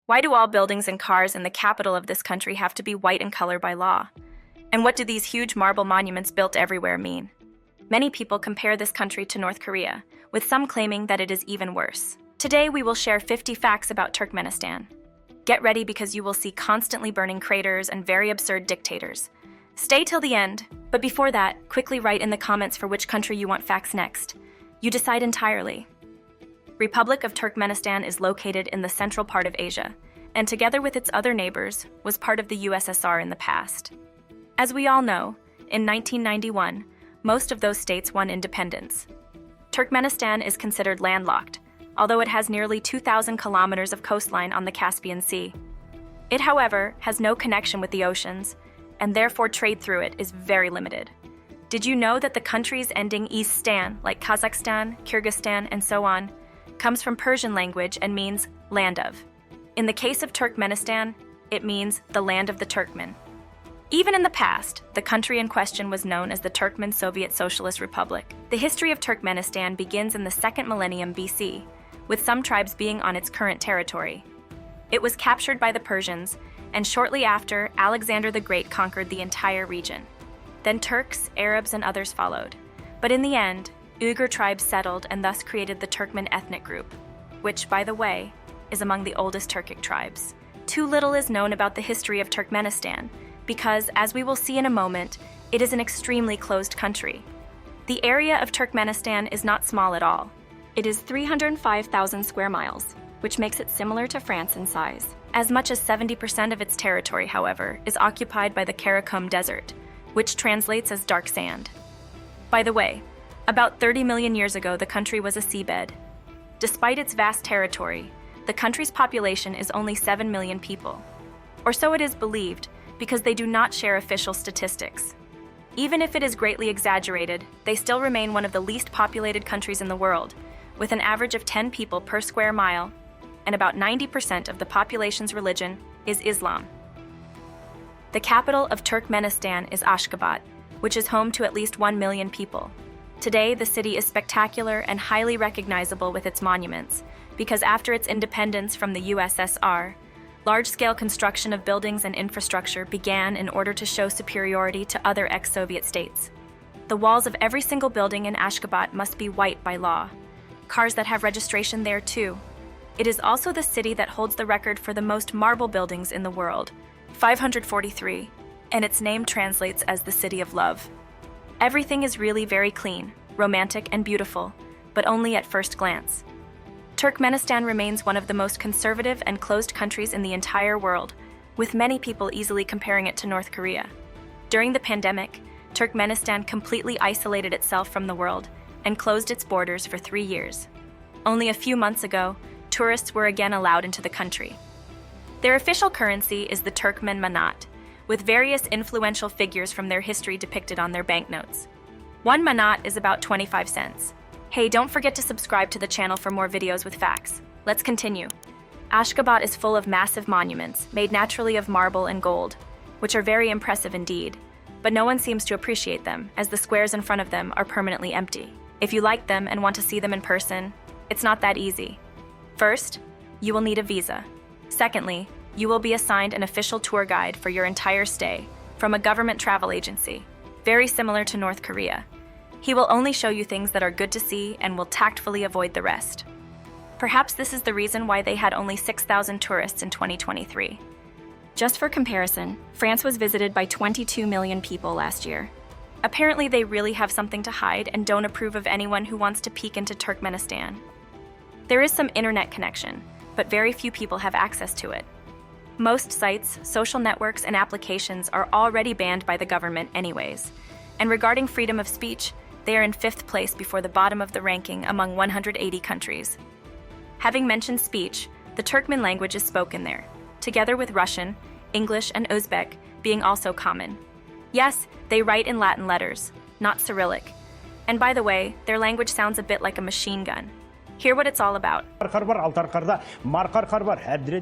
Why do all buildings and cars in the capital of this country have to be white in color by law? And what do these huge marble monuments built everywhere mean? Many people compare this country to North Korea, with some claiming that it is even worse. Today we will share 50 facts about Turkmenistan. Get ready because you will see constantly burning craters and very absurd dictators. Stay till the end, but before that, quickly write in the comments for which country you want facts next. You decide entirely. Republic of Turkmenistan is located in the central part of Asia, and together with its other neighbors, was part of the USSR in the past. As we all know, in 1991, most of those states won independence. Turkmenistan is considered landlocked, although it has nearly 2,000 kilometers of coastline on the Caspian Sea. It, however, has no connection with the oceans, and therefore trade through it is very limited. Did you know that the countries ending "-stan, like Kazakhstan, Kyrgyzstan, and so on, comes from Persian language and means land of? In the case of Turkmenistan, it means the land of the Turkmen. Even in the past, the country in question was known as the Turkmen Soviet Socialist Republic. The history of Turkmenistan begins in the 2nd millennium BC, with some tribes being on its current territory. It was captured by the Persians, and shortly after, Alexander the Great conquered the entire region. Then Turks, Arabs, and others followed. But in the end, Uyghur tribes settled and thus created the Turkmen ethnic group, which, by the way, is among the oldest Turkic tribes. Too little is known about the history of Turkmenistan, because, as we will see in a moment, it is an extremely closed country. The area of Turkmenistan is not small at all. It is 305,000 square miles, which makes it similar to France in size. As much as 70% of its territory, however, is occupied by the Karakum Desert, which translates as dark sand. By the way, about 30 million years ago, the country was a seabed. Despite its vast territory, the country's population is only 7 million people. Or so it is believed, because they do not share official statistics. Even if it is greatly exaggerated, they still remain one of the least populated countries in the world, with an average of 10 people per square mile, and about 90% of the population's religion is Islam. The capital of Turkmenistan is Ashgabat, which is home to at least 1 million people. Today, the city is spectacular and highly recognizable with its monuments, because after its independence from the USSR, large-scale construction of buildings and infrastructure began in order to show superiority to other ex-Soviet states. The walls of every single building in Ashgabat must be white by law. Cars that have registration there too. It is also the city that holds the record for the most marble buildings in the world, 543, and its name translates as the City of Love. Everything is really very clean, romantic, and beautiful, but only at first glance. Turkmenistan remains one of the most conservative and closed countries in the entire world, with many people easily comparing it to North Korea. During the pandemic, Turkmenistan completely isolated itself from the world and closed its borders for 3 years. Only a few months ago, tourists were again allowed into the country. Their official currency is the Turkmen manat, with various influential figures from their history depicted on their banknotes. 1 manat is about 25 cents. Hey, don't forget to subscribe to the channel for more videos with facts. Let's continue. Ashgabat is full of massive monuments, made naturally of marble and gold, which are very impressive indeed, but no one seems to appreciate them, as the squares in front of them are permanently empty. If you like them and want to see them in person, it's not that easy. First, you will need a visa. Secondly, you will be assigned an official tour guide for your entire stay from a government travel agency, very similar to North Korea. He will only show you things that are good to see and will tactfully avoid the rest. Perhaps this is the reason why they had only 6,000 tourists in 2023. Just for comparison, France was visited by 22 million people last year. Apparently they really have something to hide and don't approve of anyone who wants to peek into Turkmenistan. There is some internet connection, but very few people have access to it. Most sites, social networks, and applications are already banned by the government anyways. And regarding freedom of speech, they are in 5th place before the bottom of the ranking among 180 countries. Having mentioned speech, the Turkmen language is spoken there, together with Russian, English, and Uzbek being also common. Yes, they write in Latin letters, not Cyrillic. And by the way, their language sounds a bit like a machine gun. Hear what it's all about.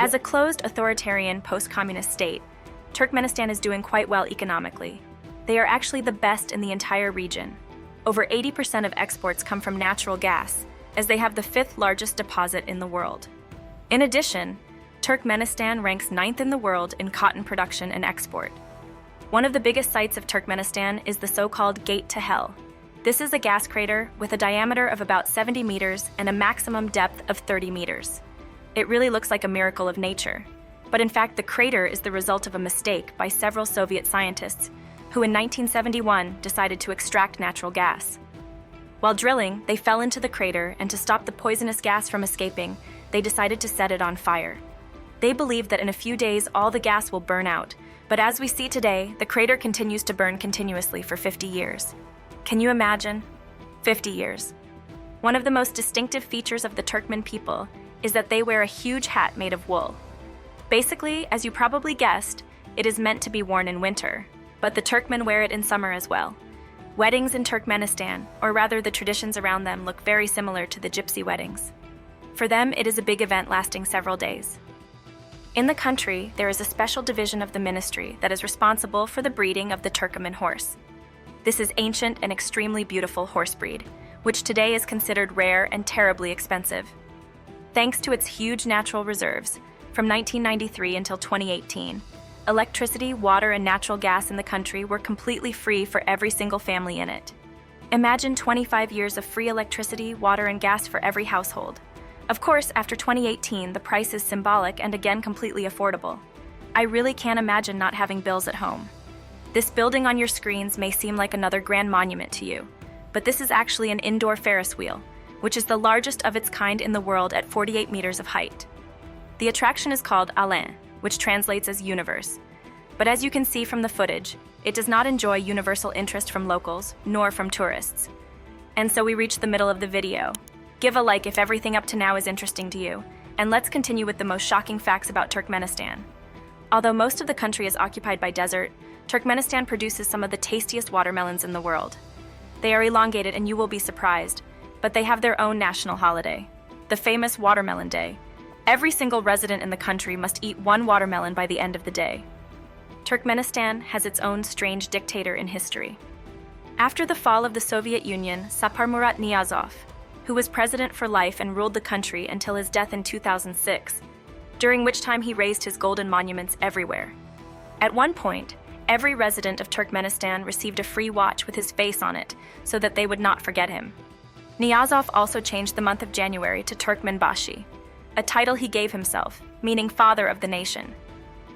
As a closed, authoritarian, post-communist state, Turkmenistan is doing quite well economically. They are actually the best in the entire region. Over 80% of exports come from natural gas, as they have the 5th largest deposit in the world. In addition, Turkmenistan ranks 9th in the world in cotton production and export. One of the biggest sights of Turkmenistan is the so-called Gate to Hell. This is a gas crater with a diameter of about 70 meters and a maximum depth of 30 meters. It really looks like a miracle of nature. But in fact, the crater is the result of a mistake by several Soviet scientists who in 1971 decided to extract natural gas. While drilling, they fell into the crater, and to stop the poisonous gas from escaping, they decided to set it on fire. They believe that in a few days all the gas will burn out, but as we see today, the crater continues to burn continuously for 50 years. Can you imagine? 50 years. One of the most distinctive features of the Turkmen people is that they wear a huge hat made of wool. Basically, as you probably guessed, it is meant to be worn in winter, but the Turkmen wear it in summer as well. Weddings in Turkmenistan, or rather the traditions around them, look very similar to the gypsy weddings. For them, it is a big event lasting several days. In the country, there is a special division of the ministry that is responsible for the breeding of the Turkoman horse. This is ancient and extremely beautiful horse breed, which today is considered rare and terribly expensive. Thanks to its huge natural reserves, from 1993 until 2018, electricity, water, and natural gas in the country were completely free for every single family in it. Imagine 25 years of free electricity, water, and gas for every household. Of course, after 2018, the price is symbolic and again completely affordable. I really can't imagine not having bills at home. This building on your screens may seem like another grand monument to you, but this is actually an indoor Ferris wheel, which is the largest of its kind in the world at 48 meters of height. The attraction is called Alain, which translates as universe. But as you can see from the footage, it does not enjoy universal interest from locals, nor from tourists. And so we reach the middle of the video. Give a like if everything up to now is interesting to you, and let's continue with the most shocking facts about Turkmenistan. Although most of the country is occupied by desert, Turkmenistan produces some of the tastiest watermelons in the world. They are elongated and you will be surprised, but they have their own national holiday, the famous Watermelon Day. Every single resident in the country must eat one watermelon by the end of the day. Turkmenistan has its own strange dictator in history. After the fall of the Soviet Union, Saparmurat Niyazov, who was president for life and ruled the country until his death in 2006, during which time he raised his golden monuments everywhere. At one point, every resident of Turkmenistan received a free watch with his face on it so that they would not forget him. Niyazov also changed the month of January to Turkmenbashi, a title he gave himself, meaning father of the nation.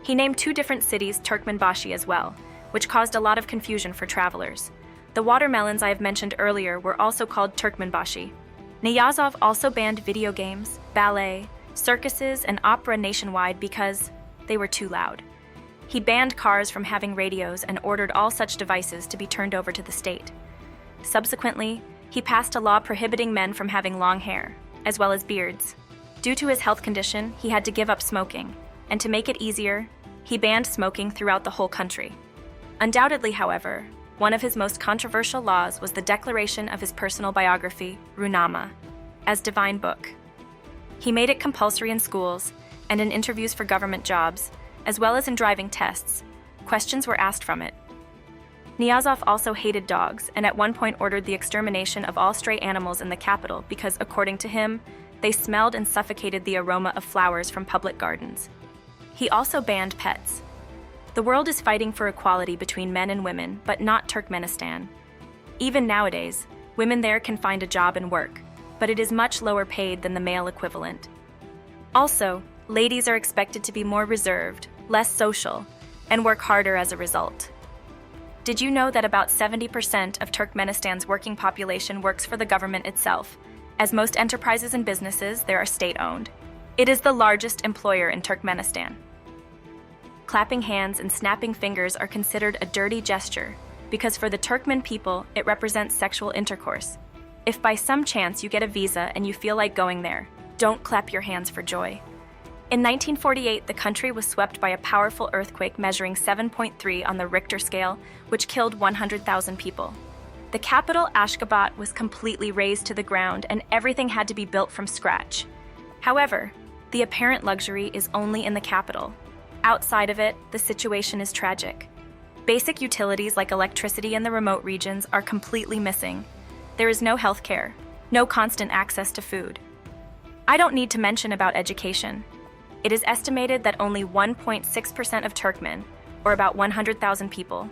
He named 2 different cities Turkmenbashi as well, which caused a lot of confusion for travelers. The watermelons I have mentioned earlier were also called Turkmenbashi. Niyazov also banned video games, ballet, circuses, and opera nationwide because they were too loud. He banned cars from having radios and ordered all such devices to be turned over to the state. Subsequently, he passed a law prohibiting men from having long hair, as well as beards. Due to his health condition, he had to give up smoking, and to make it easier, he banned smoking throughout the whole country. Undoubtedly, however, one of his most controversial laws was the declaration of his personal biography, Runama, as divine book. He made it compulsory in schools and in interviews for government jobs, as well as in driving tests. Questions were asked from it. Niyazov also hated dogs and at one point ordered the extermination of all stray animals in the capital because, according to him, they smelled and suffocated the aroma of flowers from public gardens. He also banned pets. The world is fighting for equality between men and women, but not Turkmenistan. Even nowadays, women there can find a job and work, but it is much lower paid than the male equivalent. Also, ladies are expected to be more reserved, less social, and work harder as a result. Did you know that about 70% of Turkmenistan's working population works for the government itself? As most enterprises and businesses, they are state-owned. It is the largest employer in Turkmenistan. Clapping hands and snapping fingers are considered a dirty gesture because for the Turkmen people, it represents sexual intercourse. If by some chance you get a visa and you feel like going there, don't clap your hands for joy. In 1948, the country was swept by a powerful earthquake measuring 7.3 on the Richter scale, which killed 100,000 people. The capital, Ashgabat, was completely razed to the ground and everything had to be built from scratch. However, the apparent luxury is only in the capital. Outside of it, the situation is tragic. Basic utilities like electricity in the remote regions are completely missing. There is no health care, no constant access to food. I don't need to mention about education. It is estimated that only 1.6% of Turkmen, or about 100,000 people,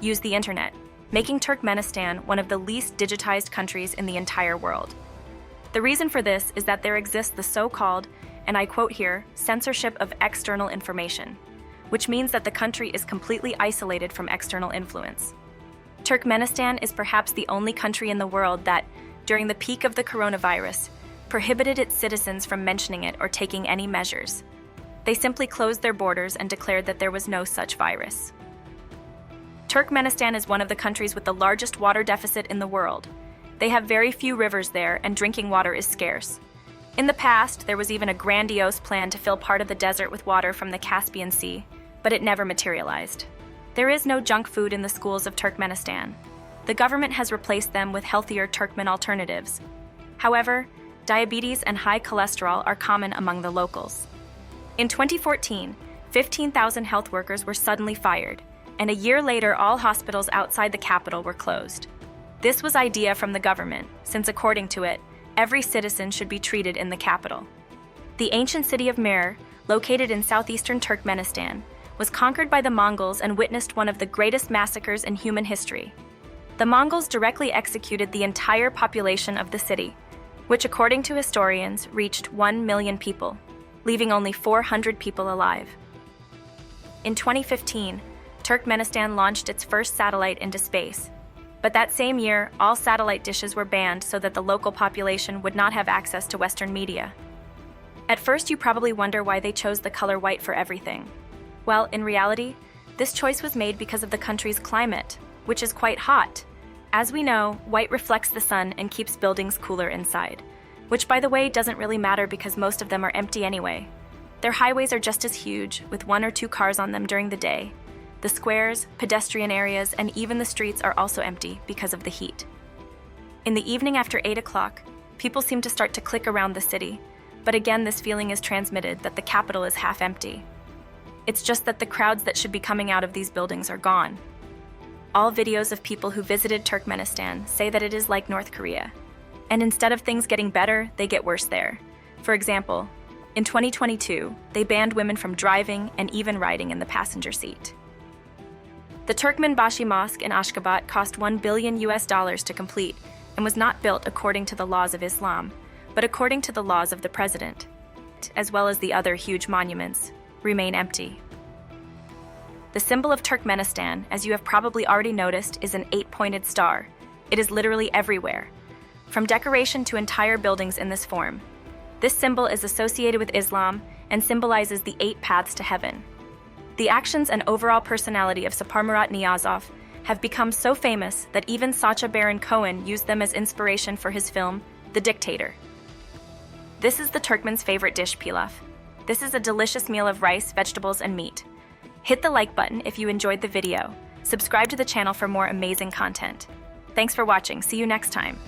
use the internet, making Turkmenistan one of the least digitized countries in the entire world. The reason for this is that there exists the so-called, and I quote here, censorship of external information, which means that the country is completely isolated from external influence. Turkmenistan is perhaps the only country in the world that, during the peak of the coronavirus, prohibited its citizens from mentioning it or taking any measures. They simply closed their borders and declared that there was no such virus. Turkmenistan is one of the countries with the largest water deficit in the world. They have very few rivers there, and drinking water is scarce. In the past, there was even a grandiose plan to fill part of the desert with water from the Caspian Sea, but it never materialized. There is no junk food in the schools of Turkmenistan. The government has replaced them with healthier Turkmen alternatives. However, diabetes and high cholesterol are common among the locals. In 2014, 15,000 health workers were suddenly fired, and a year later all hospitals outside the capital were closed. This was idea from the government, since according to it, every citizen should be treated in the capital. The ancient city of Mir, located in southeastern Turkmenistan, was conquered by the Mongols and witnessed one of the greatest massacres in human history. The Mongols directly executed the entire population of the city, which according to historians reached 1 million people, leaving only 400 people alive. In 2015, Turkmenistan launched its first satellite into space, but that same year, all satellite dishes were banned so that the local population would not have access to Western media. At first, you probably wonder why they chose the color white for everything. Well, in reality, this choice was made because of the country's climate, which is quite hot. As we know, white reflects the sun and keeps buildings cooler inside, which by the way doesn't really matter because most of them are empty anyway. Their highways are just as huge, with 1 or 2 cars on them during the day. The squares, pedestrian areas, and even the streets are also empty because of the heat. In the evening after 8 o'clock, people seem to start to click around the city, but again this feeling is transmitted that the capital is half empty. It's just that the crowds that should be coming out of these buildings are gone. All videos of people who visited Turkmenistan say that it is like North Korea, and instead of things getting better, they get worse there. For example, in 2022, they banned women from driving and even riding in the passenger seat. The Turkmenbashi Mosque in Ashgabat cost $1 billion to complete and was not built according to the laws of Islam, but according to the laws of the president, as well as the other huge monuments, remain empty. The symbol of Turkmenistan, as you have probably already noticed, is an 8-pointed star. It is literally everywhere, from decoration to entire buildings in this form. This symbol is associated with Islam and symbolizes the 8 paths to heaven. The actions and overall personality of Saparmurat Niyazov have become so famous that even Sacha Baron Cohen used them as inspiration for his film, The Dictator. This is the Turkmen's favorite dish, pilaf. This is a delicious meal of rice, vegetables, and meat. Hit the like button if you enjoyed the video. Subscribe to the channel for more amazing content. Thanks for watching. See you next time.